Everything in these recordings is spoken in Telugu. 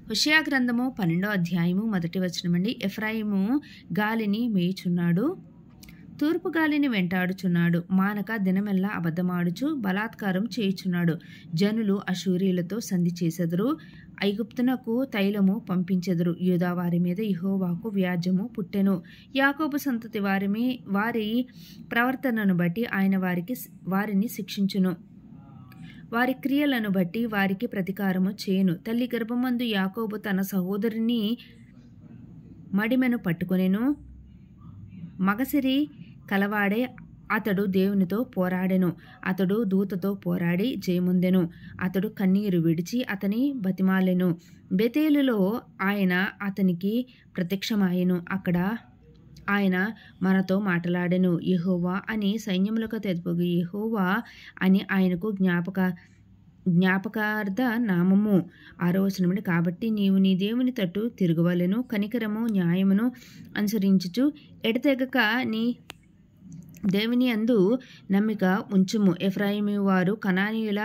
హోషేయ గ్రంథము 12వ అధ్యాయము 1వ వచనమండి. ఎఫ్రాయిము గాలిని మేయుచున్నాడు, తూర్పు గాలిని వెంటాడుచున్నాడు, మానక దినమెల్లా అబద్ధమాడుచు బలాత్కారం చేయుచున్నాడు. జనులు అశూరీయులతో సంధి చేసెదరు, ఐగుప్తునకు తైలము పంపించెదరు. యూదా వారి మీద యెహోవాకు వ్యాజ్యము పుట్టెను. యాకోబు సంతతి వారి ప్రవర్తనను బట్టి ఆయన వారిని శిక్షించును. వారి క్రియలను బట్టి వారికి ప్రతీకారము చేయును. తల్లి గర్భమందు యాకోబు తన సహోదరుని మడిమెను పట్టుకొనెను. మగసిరి కలవాడే అతడు దేవునితో పోరాడెను. అతడు దూతతో పోరాడి జయముందెను. అతడు కన్నీరు విడిచి అతని బతిమాలెను. బెతేలులో ఆయన అతనికి ప్రత్యక్షమాయెను. అక్కడ ఆయన మనతో మాట్లాడెను. యెహోవా అని సైన్యములకు తెలుపు యెహోవా అని ఆయనకు జ్ఞాపకార్థ నామము. 6వ వచనములు, కాబట్టి నీవు నీ దేవుని తట్టు తిరగవలెను, కనికరము న్యాయమును అనుసరించుచు ఎడతెగక నీ దేవుని యందు నమ్మిక ఉంచుము. ఎఫ్రాయిము వారు కనానీయుల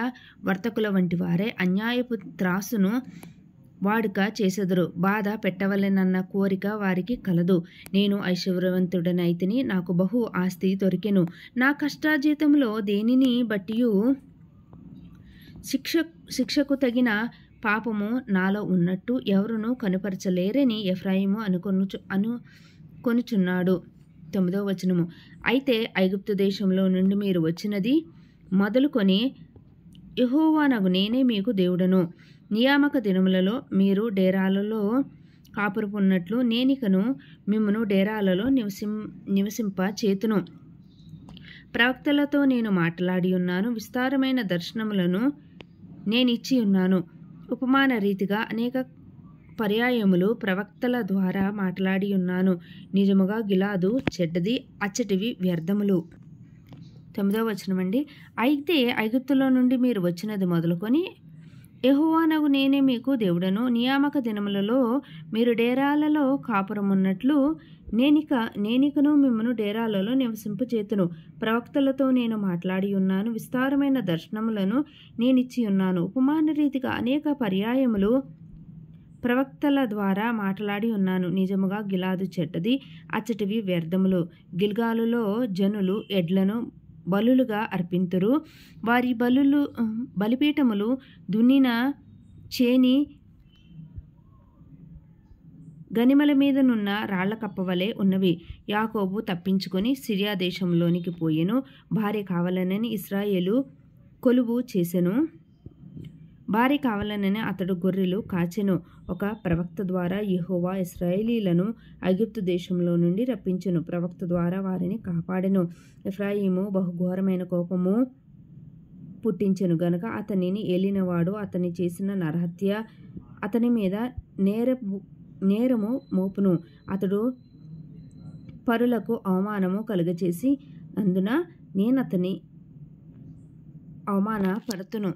వర్తకుల వంటి వారే, అన్యాయపు త్రాసును వాడుక చేసెదరు. బాధ పెట్టవలెనన్న కోరిక వారికి కలదు. నేను ఐశ్వర్యవంతుడనైతిని, నాకు బహు ఆస్తి దొరికెను. నా కష్టార్జితములో దేనిని బట్టియు శిక్షకు తగిన పాపము నాలో ఉన్నట్టు ఎవరునూ కనుపరచలేరని ఎఫ్రాయిము అనుకొనుచున్నాడు. 9వ వచనము, అయితే ఐగుప్తు దేశంలో నుండి మీరు వచ్చినది మొదలుకొని యెహోవానగు నేనే మీకు దేవుడను. నియామక దినములలో మీరు డేరాలలో కాపురపున్నట్లు నేనికను మిమ్మును డేరాలలో నివసింప చేతును. ప్రవక్తలతో నేను మాట్లాడి ఉన్నాను, విస్తారమైన దర్శనములను నేనిచ్చి ఉన్నాను. ఉపమాన రీతిగా అనేక పర్యాయములు ప్రవక్తల ద్వారా మాట్లాడి ఉన్నాను. నిజముగా గిలాదు చెడ్డది, అచ్చటివి వ్యర్థములు. 9వ వచనమండి, అయితే ఐగుప్తులో నుండి మీరు వచ్చినది మొదలుకొని యెహోవానగు నేనే మీకు దేవుడను. నియామక దినములలో మీరు డేరాలలో కాపురమున్నట్లు నేనికను మిమ్మును డేరాలలో నివసింపచేతును. ప్రవక్తలతో నేను మాట్లాడి ఉన్నాను, విస్తారమైన దర్శనములను నేనిచ్చి ఉన్నాను. ఉపమాన రీతిగా అనేక పర్యాయములు ప్రవక్తల ద్వారా మాట్లాడి ఉన్నాను. నిజముగా గిలాదు చెడ్డది, అచ్చటివి వ్యర్థములు. గిల్గాలులో జనులు ఎడ్లను బలులుగా అర్పింతురు. వారి బలిపీఠములు దున్నిన చేని గనిమల మీదనున్న రాళ్ల కప్పవలే ఉన్నవి. యాకోబు తప్పించుకొని సిరియా దేశంలోనికి పోయెను. భార్య కావాలనని ఇశ్రాయేలు కొలువు చేసెను. భార్య కావాలనని అతడు గొర్రెలు కాచెను. ఒక ప్రవక్త ద్వారా యెహోవా ఇశ్రాయేలీలను ఐగుప్తు దేశంలో నుండి రప్పించెను. ప్రవక్త ద్వారా వారిని కాపాడెను. ఎఫ్రాయిము బహుఘోరమైన కోపము పుట్టించెను గనుక అతనిని ఏలినవాడు అతని చేసిన నరహత్య అతని మీద నేరము మోపును. అతడు పరులకు అవమానము కలుగచేసి అందున నేనతని అవమానపడుతును.